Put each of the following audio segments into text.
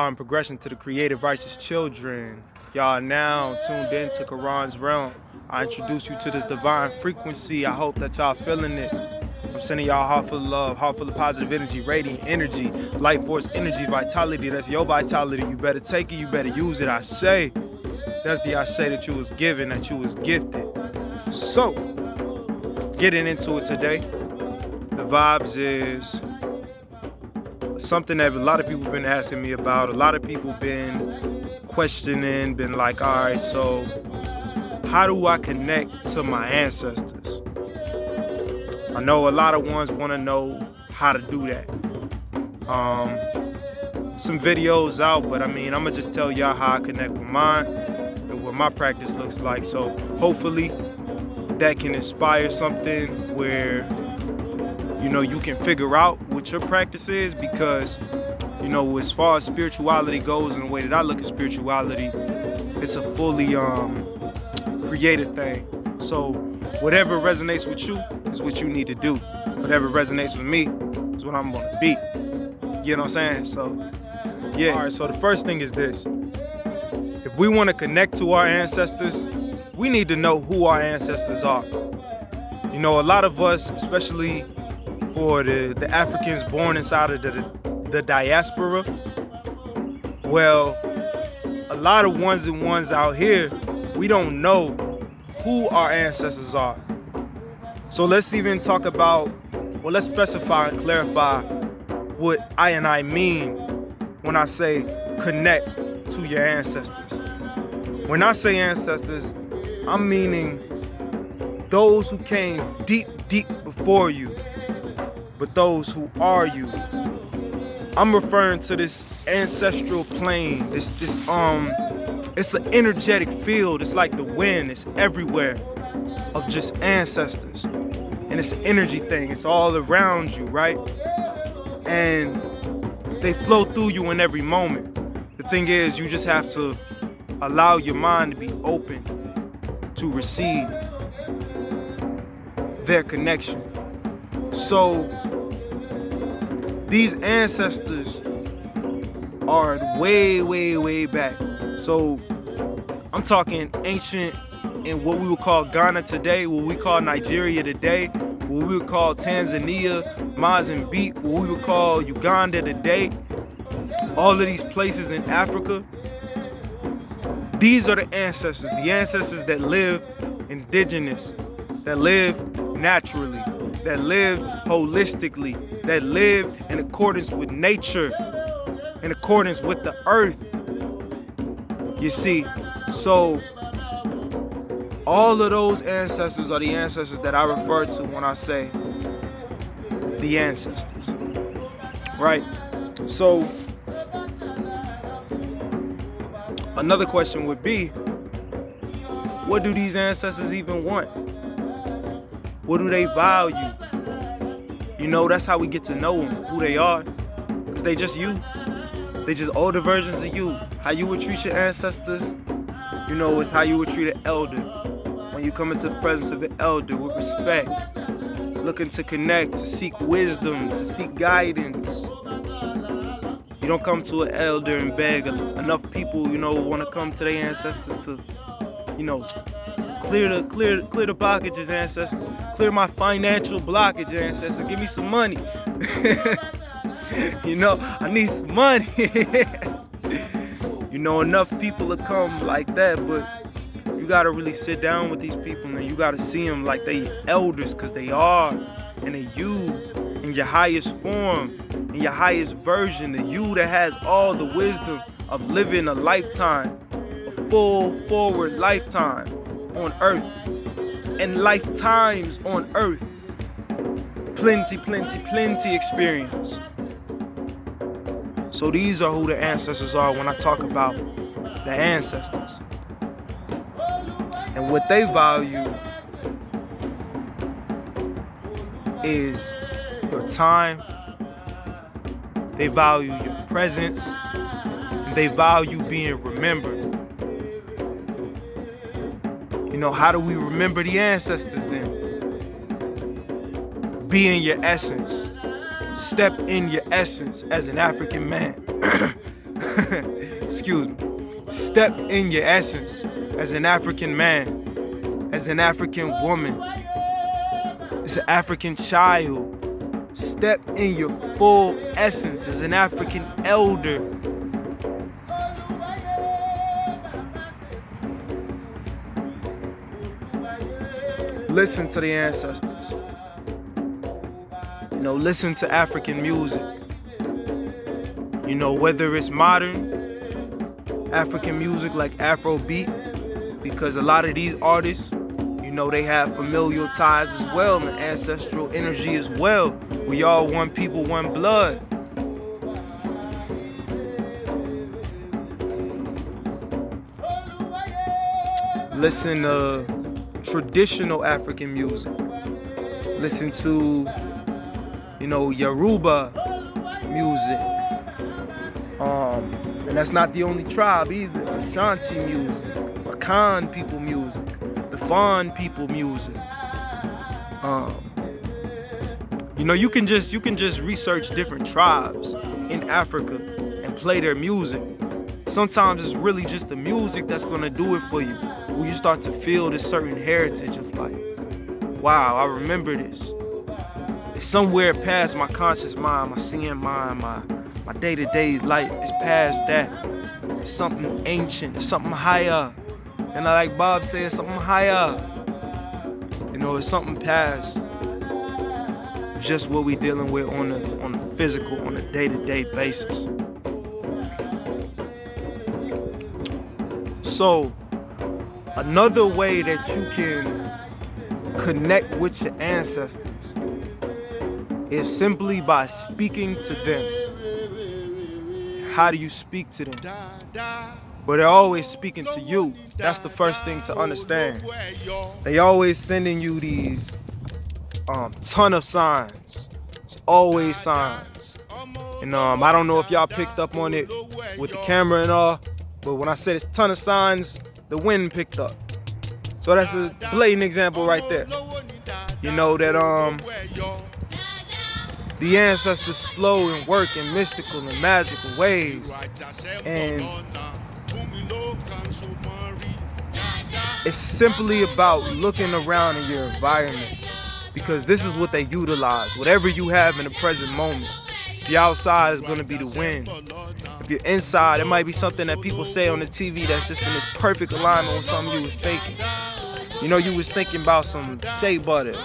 power and progression to the creative righteous children. Y'all are now tuned in to Quran's realm. I introduce you to this divine frequency. I hope that y'all feeling it. I'm sending y'all a heart full of love, heart full of positive energy, radiant energy, life force energy, vitality. That's your vitality. You better take it, you better use it. Ashe. That's the ashe that you was given, that you was gifted. So, getting into it today, the vibes is something that a lot of people been asking me about. A lot of people been questioning, been like, all right, so how do I connect to my ancestors? I know a lot of ones want to know how to do that. Some videos out, but I mean, I'm gonna just tell y'all how I connect with mine and what my practice looks like. So hopefully that can inspire something where, you know, you can figure out what your practice is, because, you know, as far as spirituality goes and the way that I look at spirituality, it's a fully creative thing. So whatever resonates with you is what you need to do. Whatever resonates with me is what I'm gonna be. You know what I'm saying? So yeah. All right, so the first thing is this. If we want to connect to our ancestors, we need to know who our ancestors are. You know, a lot of us, especially for the Africans born inside of the diaspora, well, a lot of ones and ones out here, we don't know who our ancestors are. So let's even talk about, well, let's specify and clarify what I mean when I say connect to your ancestors. When I say ancestors, I'm meaning those who came deep, deep before you, but those who are you. I'm referring to this ancestral plane. It's an energetic field. It's like the wind. It's everywhere of just ancestors. And it's an energy thing. It's all around you, right? And they flow through you in every moment. The thing is, you just have to allow your mind to be open to receive their connection. So these ancestors are way, way, way back. So I'm talking ancient in what we would call Ghana today, what we call Nigeria today, what we would call Tanzania, Mozambique, what we would call Uganda today. All of these places in Africa, these are the ancestors that live indigenous, that live naturally, that live holistically, that lived in accordance with nature, in accordance with the earth. You see, so all of those ancestors are the ancestors that I refer to when I say the ancestors, right? So another question would be, what do these ancestors even want? What do they value? You know, that's how we get to know them, who they are, because they just you. They just older versions of you. How you would treat your ancestors, you know, is how you would treat an elder. When you come into the presence of an elder with respect, looking to connect, to seek wisdom, to seek guidance. You don't come to an elder and beg. Enough people, you know, want to come to their ancestors to, you know, clear the blockages, ancestors. Clear my financial blockage, ancestors. Give me some money. You know, I need some money. You know, enough people will come like that, but you gotta really sit down with these people and you gotta see them like they elders, because they are, and they you in your highest form, in your highest version, the you that has all the wisdom of living a lifetime, a full forward lifetime on earth, and lifetimes on earth. Plenty, plenty, plenty experience. So these are who the ancestors are when I talk about the ancestors. And what they value is your time, they value your presence, and they value being remembered. You know, how do we remember the ancestors then? Be in your essence. Step in your essence as an African man. excuse me, step in your essence as an African man, as an African woman, as an African child. Step in your full essence as an African elder. Listen to the ancestors. You know, listen to African music. You know, whether it's modern African music like Afrobeat, because a lot of these artists, you know, they have familial ties as well and ancestral energy as well. We all one people, one blood. Listen to traditional African music. Listen to, you know, Yoruba music. And that's not the only tribe either. Ashanti music, Akan people music, the Fon people music. You know, you can just research different tribes in Africa and play their music. Sometimes it's really just the music that's gonna do it for you. When you start to feel this certain heritage of like, wow, I remember this. It's somewhere past my conscious mind, my seeing mind, my day-to-day life. It's past that. It's something ancient, it's something higher. And like Bob said, something higher. You know, it's something past just what we dealing with on the physical, on a day-to-day basis. So, another way that you can connect with your ancestors is simply by speaking to them. How do you speak to them? But they're always speaking to you. That's the first thing to understand. They always sending you these ton of signs. It's always signs. And I don't know if y'all picked up on it with the camera and all, but when I said it's a ton of signs, the wind picked up. So that's a blatant example right there. You know that the ancestors flow and work in mystical and magical ways. And it's simply about looking around in your environment, because this is what they utilize. Whatever you have in the present moment. If you're outside, it's going to be the wind. If you're inside, it might be something that people say on the TV that's just in this perfect alignment with something you was thinking. You know, you was thinking about some shea butter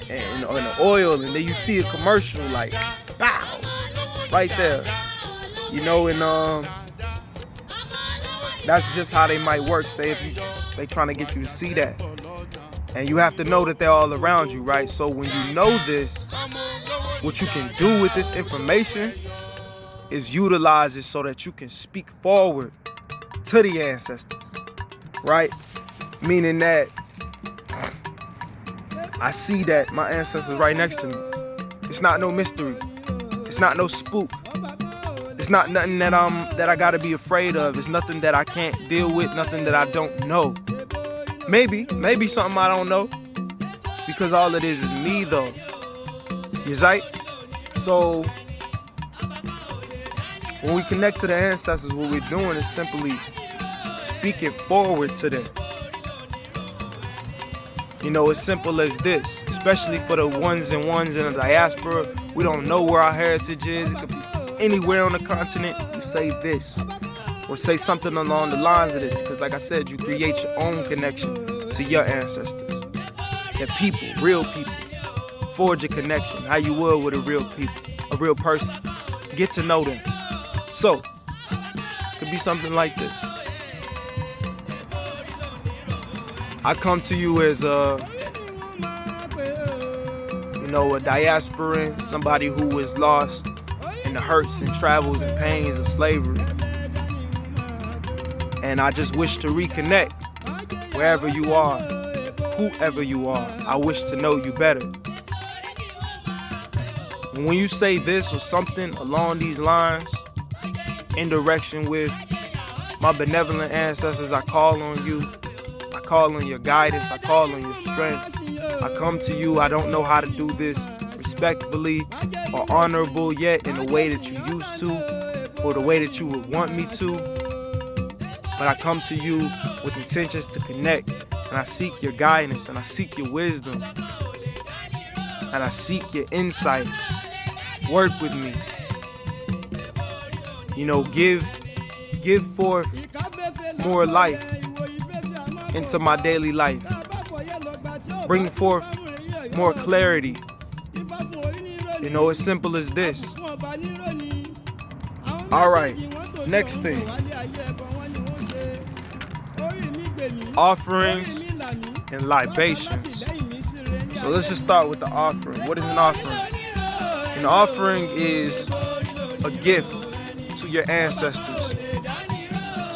and the oil, and then you see a commercial like, wow, right there. You know, and that's just how they might work. Say if they trying to get you to see that. And you have to know that they're all around you, right? So when you know this, what you can do with this information is utilize it so that you can speak forward to the ancestors, right? Meaning that I see that my ancestors right next to me. It's not no mystery. It's not no spook. It's not nothing that I gotta be afraid of. It's nothing that I can't deal with, nothing that I don't know. Maybe something I don't know, because all it is me though. You right? So when we connect to the ancestors, what we're doing is simply speaking forward to them. You know, as simple as this, especially for the ones in the diaspora. We don't know where our heritage is. It could be anywhere on the continent. You say this, or say something along the lines of this, because like I said, you create your own connection to your ancestors. They're people, real people. Forge a connection, how you would with a real person. Get to know them. So, it could be something like this. I come to you as a diasporan, somebody who was lost in the hurts and travels and pains of slavery. And I just wish to reconnect wherever you are, whoever you are. I wish to know you better. And when you say this or something along these lines, in direction with my benevolent ancestors, I call on you. I call on your guidance. I call on your strength. I come to you. I don't know how to do this respectfully or honorable yet in the way that you used to. or the way that you would want me to. But I come to you with intentions to connect, and I seek your guidance, and I seek your wisdom, and I seek your insight. Work with me. You know, give forth more life into my daily life. Bring forth more clarity. You know, as simple as this. All right, next thing. Offerings and libations. So let's just start with the offering. What is an offering? An offering is a gift to your ancestors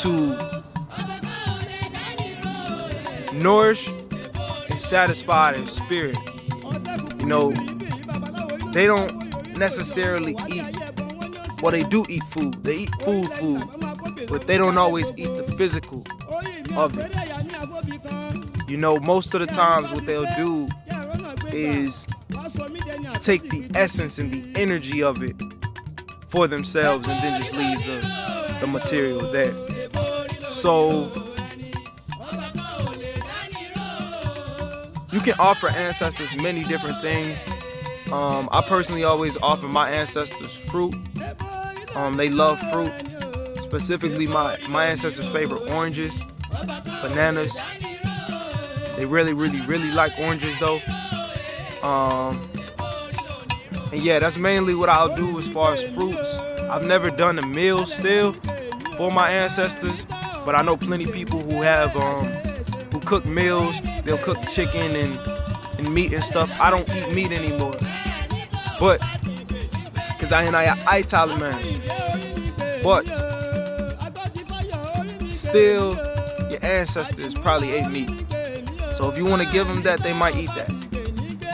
to nourish and satisfy their spirit. You know, they don't necessarily eat, well, they do eat food. They eat food, but they don't always eat the physical of it. You know, most of the times what they'll do is take the essence and the energy of it for themselves and then just leave the material there. So you can offer ancestors many different things. I personally always offer my ancestors fruit. They love fruit. Specifically, my ancestors' favorite oranges, bananas. They really like oranges though. And yeah, that's mainly what I'll do as far as fruits. I've never done a meal still for my ancestors, but I know plenty people who have who cook meals. They'll cook chicken and meat and stuff. I don't eat meat anymore, but because I Untitled man. But still, your ancestors probably ate meat. So if you want to give them that, they might eat that.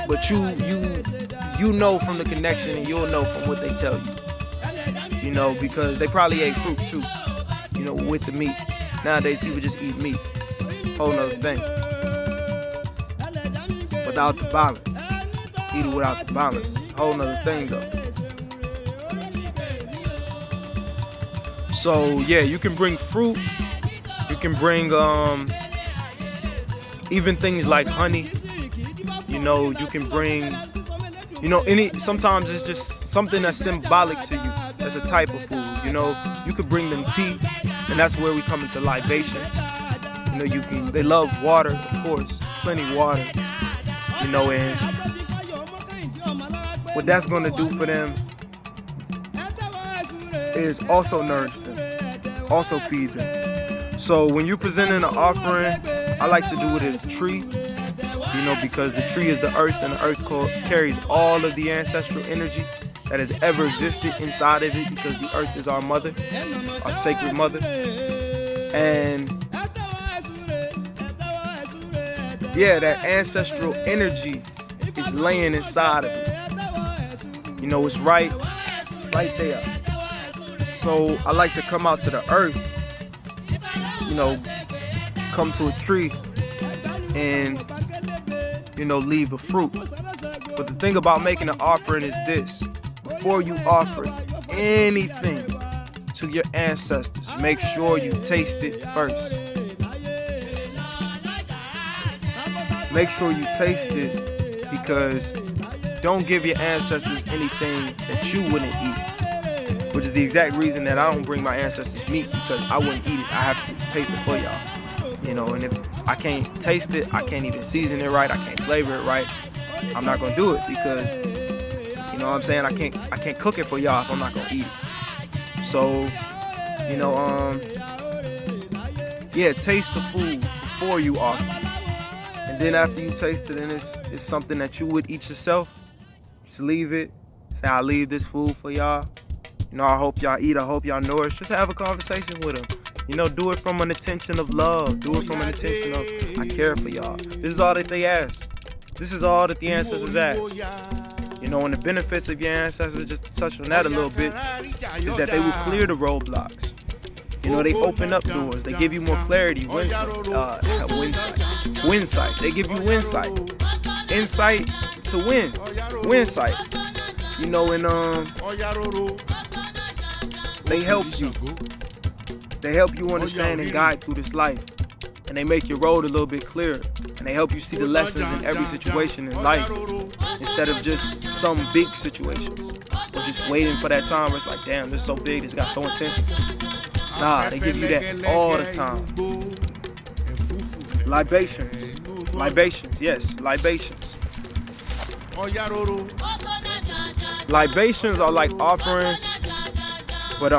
But you know from the connection, and you'll know from what they tell you. You know, because they probably ate fruit too, you know, with the meat. Nowadays, people just eat meat. Whole nother thing. Without the balance. Eat it without the balance. Whole nother thing though. So yeah, you can bring fruit. You can bring even things like honey. You know, you can bring, you know, sometimes it's just something that's symbolic to you as a type of food. You know, you could bring them tea, and that's where we come into libations. You know, they love water, of course, plenty of water. You know, and what that's going to do for them is also nourish them, also feed them. So when you're presenting an offering, I like to do it as a tree, you know, because the tree is the earth, and the earth carries all of the ancestral energy that has ever existed inside of it, because the earth is our mother, our sacred mother. And yeah, that ancestral energy is laying inside of it. You know, it's right there. So I like to come out to the earth, you know, come to a tree and, you know, leave a fruit. But the thing about making an offering is this: before you offer anything to your ancestors, make sure you taste it first. Make sure you taste it, because don't give your ancestors anything that you wouldn't eat, which is the exact reason that I don't bring my ancestors meat, because I wouldn't eat it. I have to taste it for y'all, you know. And if I can't taste it, I can't even season it right, I can't flavor it right, I'm not gonna do it, because, you know what I'm saying, I can't cook it for y'all if I'm not gonna eat it. So, you know, yeah, taste the food before you offer. And then after you taste it, and it's something that you would eat yourself, just leave it. Say, I leave this food for y'all. You know, I hope y'all eat, I hope y'all nourish. Just have a conversation with them. You know, do it from an intention of love. Do it from an intention of, I care for y'all. This is all that they ask. This is all that the ancestors ask. You know, and the benefits of your ancestors, just to touch on that a little bit, is that they will clear the roadblocks. You know, they open up doors. They give you more clarity. Winsight. They give you winsight. Insight to win. Winsight. You know, and They help you. They help you understand and guide through this life. And they make your road a little bit clearer. And they help you see the lessons in every situation in life, instead of just some big situations. Or just waiting for that time where it's like, damn, this is so big, this got so intense. Nah, they give you that all the time. Libations, yes, libations. Libations are like offerings, but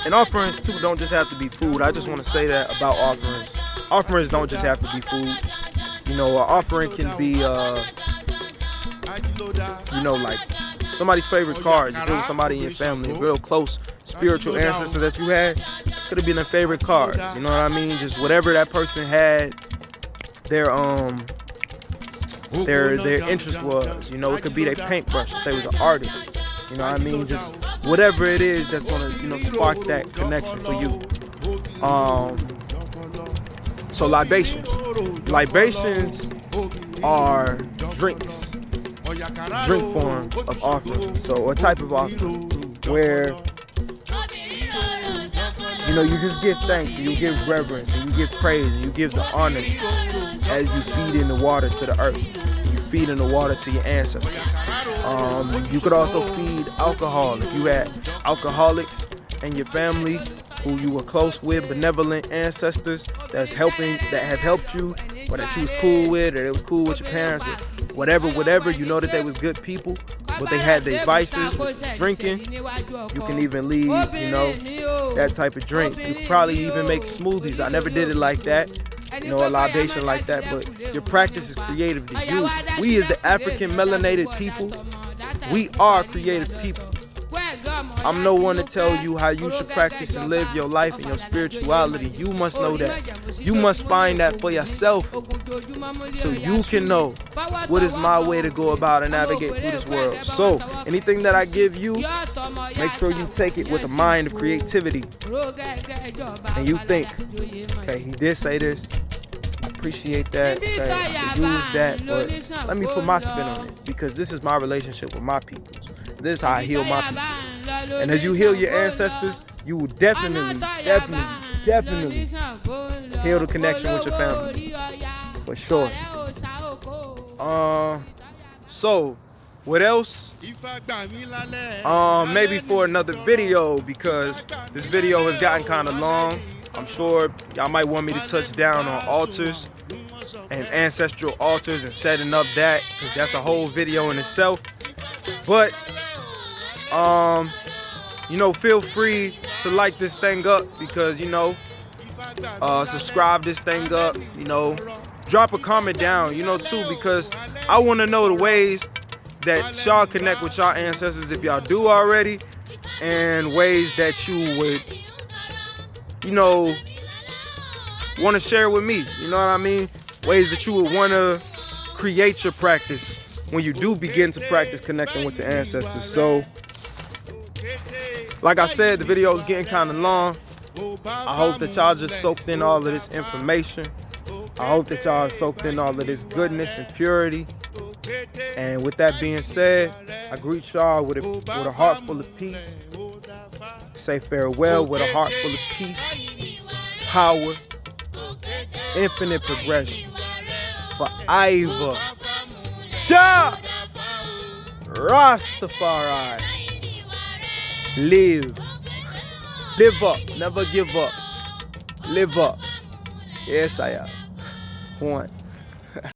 and offerings too don't just have to be food. I just want to say that about offerings. Offerings don't just have to be food. You know, an offering can be like somebody's favorite card. You do somebody in your family, a real close spiritual ancestor that you had, could have been a favorite card. You know what I mean? Just whatever that person had, their interest was. You know, it could be their paintbrush if they was an artist. You know what I mean? Just whatever it is that's gonna, spark that connection for you. So libations are drinks, drink form of offering. So a type of offering where you just give thanks and you give reverence and you give praise and you give the honor as you feed in the water to the earth. You feed in the water to your ancestors. You could also feed alcohol. If you had alcoholics in your family who you were close with, benevolent ancestors that have helped you, or that you was cool with, or they was cool with your parents, or whatever, that they was good people, but they had their vices, drinking. You can even leave, that type of drink. You could probably even make smoothies. I never did it like that, a libation like that, but your practice is creative to you. We as the African melanated people, we are creative people. I'm no one to tell you how you should practice and live your life and your spirituality. You must know that. You must find that for yourself so you can know what is my way to go about and navigate through this world. So anything that I give you, make sure you take it with a mind of creativity. And you think, okay, he did say this. I appreciate that. Okay, I can use that, but let me put my spin on it, because this is my relationship with my people. This is how I heal my people. And as you heal your ancestors, you will definitely heal the connection with your family. For sure. So, what else? Maybe for another video, because this video has gotten kind of long. I'm sure y'all might want me to touch down on altars and ancestral altars and setting up that, because that's a whole video in itself. But feel free to like this thing up, because subscribe this thing up, drop a comment down, too, because I want to know the ways that y'all connect with y'all ancestors, if y'all do already, and ways that you would want to share with me, you know what I mean? Ways that you would want to create your practice when you do begin to practice connecting with your ancestors. So, like I said, the video is getting kind of long. I hope that y'all just soaked in all of this information. I hope that y'all soaked in all of this goodness and purity. And with that being said, I greet y'all with a heart full of peace. Say farewell with a heart full of peace, power, infinite progression. Forever. Shah Rastafari. Live up, never give up. Live up. Yes, I am. One.